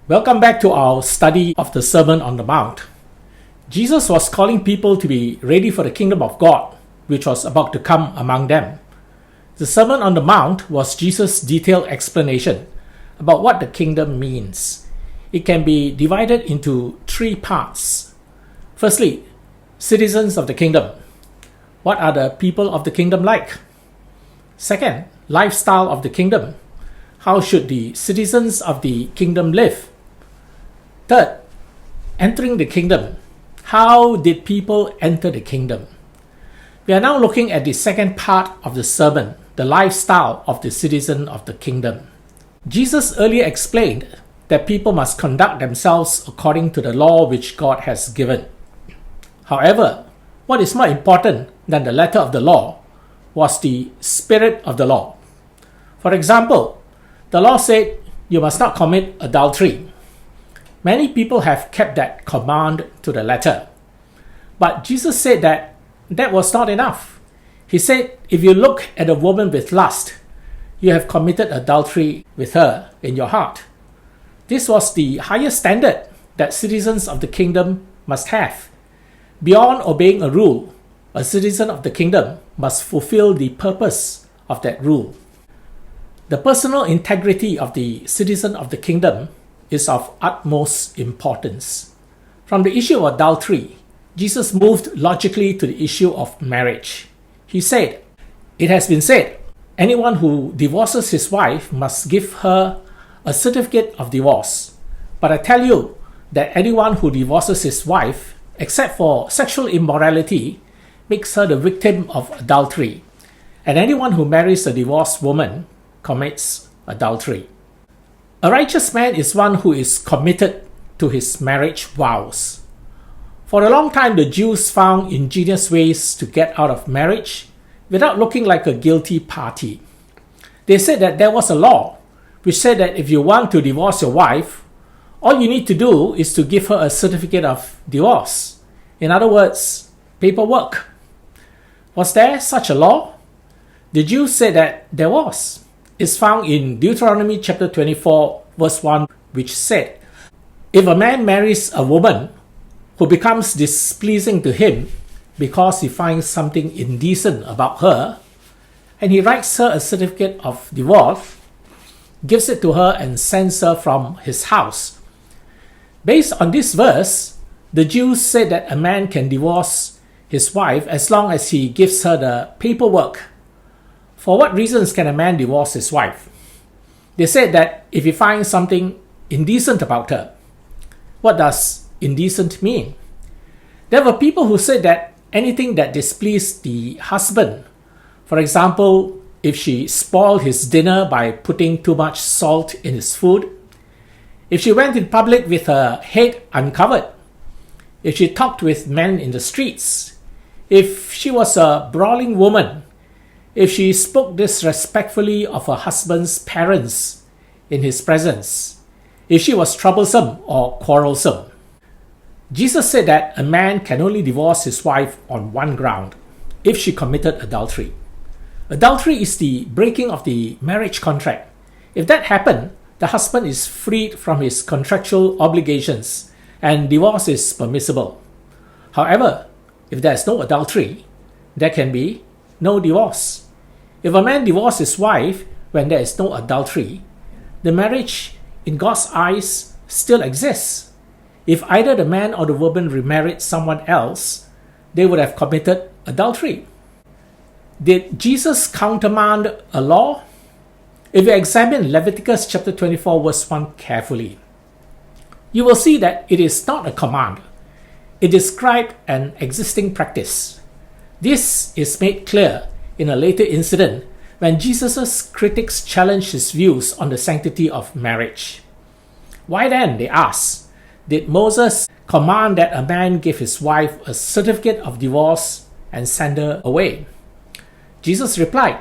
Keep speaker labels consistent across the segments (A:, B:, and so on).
A: Welcome back to our study of the Sermon on the Mount. Jesus was calling people to be ready for the kingdom of God, which was about to come among them. The Sermon on the Mount was Jesus' detailed explanation about what the kingdom means. It can be divided into three parts. Firstly, citizens of the kingdom. What are the people of the kingdom like? Second, lifestyle of the kingdom. How should the citizens of the kingdom live? Third, entering the kingdom. How did people enter the kingdom? We are now looking at the second part of the sermon, the lifestyle of the citizen of the kingdom. Jesus earlier explained that people must conduct themselves according to the law which God has given. However, what is more important than the letter of the law was the spirit of the law. For example, the law said you must not commit adultery. Many people have kept that command to the letter. But Jesus said that was not enough. He said, if you look at a woman with lust, you have committed adultery with her in your heart. This was the highest standard that citizens of the kingdom must have. Beyond obeying a rule, a citizen of the kingdom must fulfill the purpose of that rule. The personal integrity of the citizen of the kingdom is of utmost importance. From the issue of adultery, Jesus moved logically to the issue of marriage. He said, "It has been said, anyone who divorces his wife must give her a certificate of divorce. But I tell you that anyone who divorces his wife, except for sexual immorality, makes her the victim of adultery. And anyone who marries a divorced woman commits adultery." A righteous man is one who is committed to his marriage vows. For a long time, the Jews found ingenious ways to get out of marriage without looking like a guilty party. They said that there was a law which said that if you want to divorce your wife, all you need to do is to give her a certificate of divorce. In other words, paperwork. Was there such a law? The Jews said that there was. It's found in Deuteronomy chapter 24, verse 1, which said, "If a man marries a woman who becomes displeasing to him because he finds something indecent about her, and he writes her a certificate of divorce, gives it to her and sends her from his house." Based on this verse, the Jews said that a man can divorce his wife as long as he gives her the paperwork. For what reasons can a man divorce his wife? They said that if he finds something indecent about her. What does indecent mean? There were people who said that anything that displeased the husband, for example, if she spoiled his dinner by putting too much salt in his food, if she went in public with her head uncovered, if she talked with men in the streets, if she was a brawling woman, if she spoke disrespectfully of her husband's parents in his presence, if she was troublesome or quarrelsome. Jesus said that a man can only divorce his wife on one ground, if she committed adultery. Adultery is the breaking of the marriage contract. If that happened, the husband is freed from his contractual obligations and divorce is permissible. However, if there is no adultery, there can be no divorce. If a man divorces his wife when there is no adultery, the marriage in God's eyes still exists. If either the man or the woman remarried someone else, they would have committed adultery. Did Jesus countermand a law? If you examine Leviticus chapter 24 verse 1 carefully, you will see that it is not a command. It described an existing practice. This is made clear in a later incident when Jesus' critics challenged his views on the sanctity of marriage. Why then, they asked, did Moses command that a man give his wife a certificate of divorce and send her away? Jesus replied,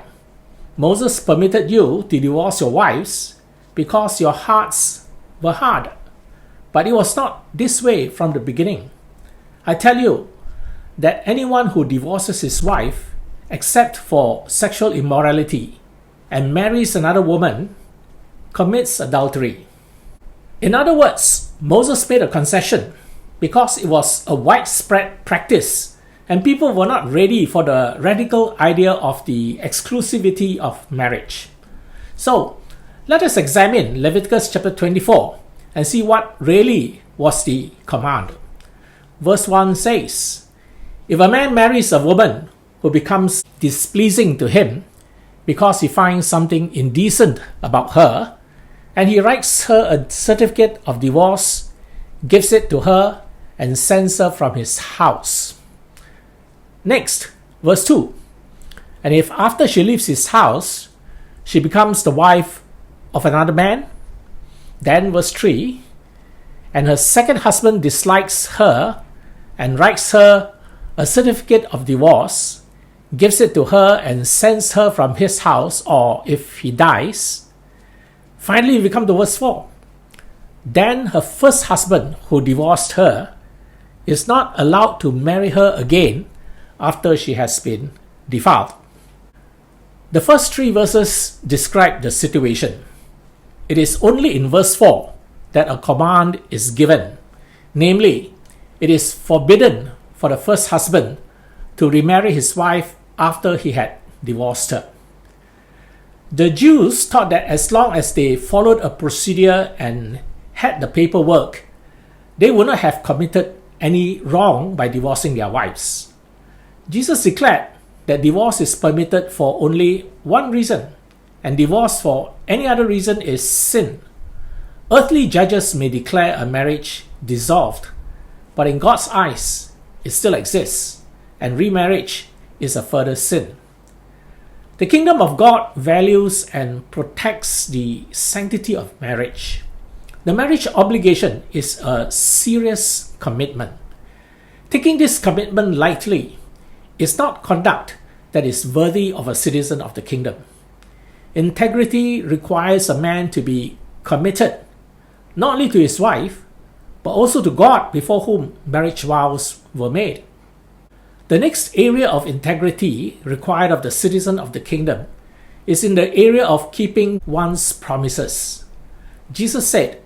A: "Moses permitted you to divorce your wives because your hearts were hard. But it was not this way from the beginning. I tell you that anyone who divorces his wife except for sexual immorality and marries another woman commits adultery." In other words, Moses made a concession because it was a widespread practice and people were not ready for the radical idea of the exclusivity of marriage. So, let us examine Leviticus chapter 24 and see what really was the command. Verse 1 says, "If a man marries a woman who becomes displeasing to him because he finds something indecent about her, and he writes her a certificate of divorce, gives it to her, and sends her from his house." Next, verse 2. "And if after she leaves his house, she becomes the wife of another man," then verse 3, "and her second husband dislikes her and writes her a certificate of divorce, gives it to her and sends her from his house, or if he dies." Finally, we come to verse 4. "Then her first husband who divorced her is not allowed to marry her again after she has been defiled." The first 3 verses describe the situation. It is only in verse 4 that a command is given. Namely, it is forbidden for the first husband to remarry his wife after he had divorced her. The Jews thought that as long as they followed a procedure and had the paperwork, they would not have committed any wrong by divorcing their wives. Jesus declared that divorce is permitted for only one reason, and divorce for any other reason is sin. Earthly judges may declare a marriage dissolved, but in God's eyes, it still exists, and remarriage is a further sin. The kingdom of God values and protects the sanctity of marriage. The marriage obligation is a serious commitment. Taking this commitment lightly is not conduct that is worthy of a citizen of the kingdom. Integrity requires a man to be committed not only to his wife, but also to God before whom marriage vows were made. The next area of integrity required of the citizen of the kingdom is in the area of keeping one's promises. Jesus said,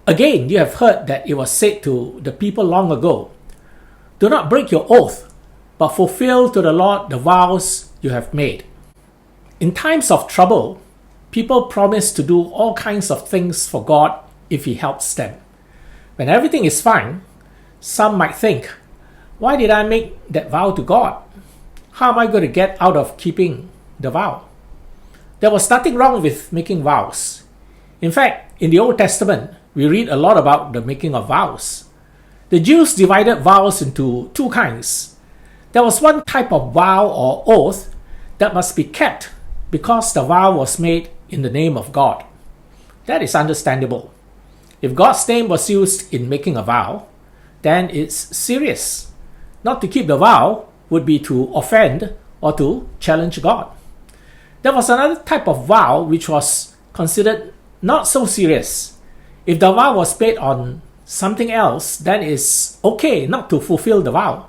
A: "Again, you have heard that it was said to the people long ago, 'Do not break your oath, but fulfill to the Lord the vows you have made.'" In times of trouble, people promise to do all kinds of things for God if He helps them. When everything is fine, some might think, "Why did I make that vow to God? How am I going to get out of keeping the vow?" There was nothing wrong with making vows. In fact, in the Old Testament, we read a lot about the making of vows. The Jews divided vows into 2 kinds. There was one type of vow or oath that must be kept because the vow was made in the name of God. That is understandable. If God's name was used in making a vow, then it's serious. Not to keep the vow would be to offend or to challenge God. There was another type of vow which was considered not so serious. If the vow was based on something else, then it's okay not to fulfill the vow.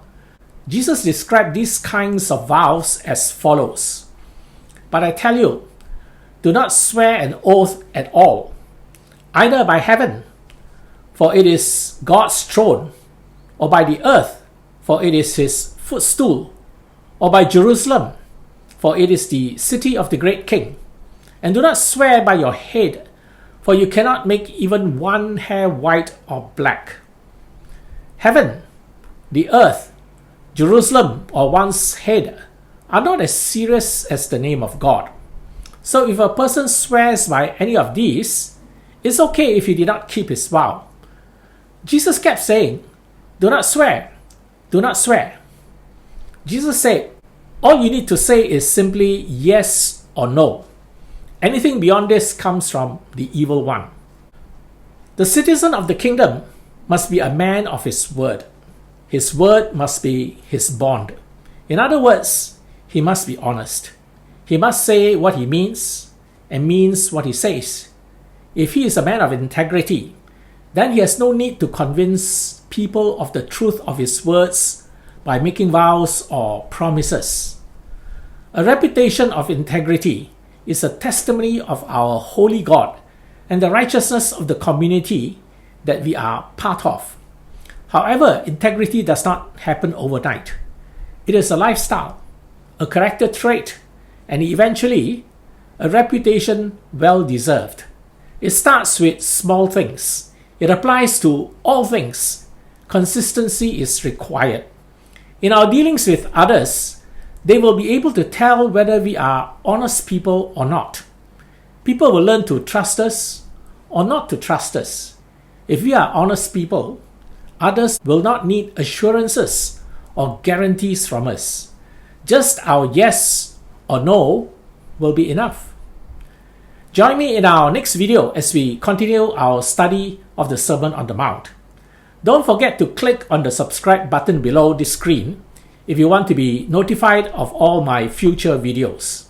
A: Jesus described these kinds of vows as follows. "But I tell you, do not swear an oath at all, either by heaven, for it is God's throne, or by the earth, for it is His footstool, or by Jerusalem, for it is the city of the great King. And do not swear by your head, for you cannot make even one hair white or black." Heaven, the earth, Jerusalem, or one's head are not as serious as the name of God. So if a person swears by any of these, it's okay if he did not keep his vow. Jesus kept saying, "Do not swear, do not swear." Jesus said, all you need to say is simply yes or no. Anything beyond this comes from the evil one. The citizen of the kingdom must be a man of his word. His word must be his bond. In other words, he must be honest. He must say what he means and means what he says. If he is a man of integrity, then he has no need to convince people of the truth of his words by making vows or promises. A reputation of integrity is a testimony of our holy God and the righteousness of the community that we are part of. However, integrity does not happen overnight. It is a lifestyle, a character trait, and eventually a reputation well deserved. It starts with small things. It applies to all things. Consistency is required. In our dealings with others, they will be able to tell whether we are honest people or not. People will learn to trust us or not to trust us. If we are honest people, others will not need assurances or guarantees from us. Just our yes or no will be enough. Join me in our next video as we continue our study of the Sermon on the Mount. Don't forget to click on the subscribe button below this screen if you want to be notified of all my future videos.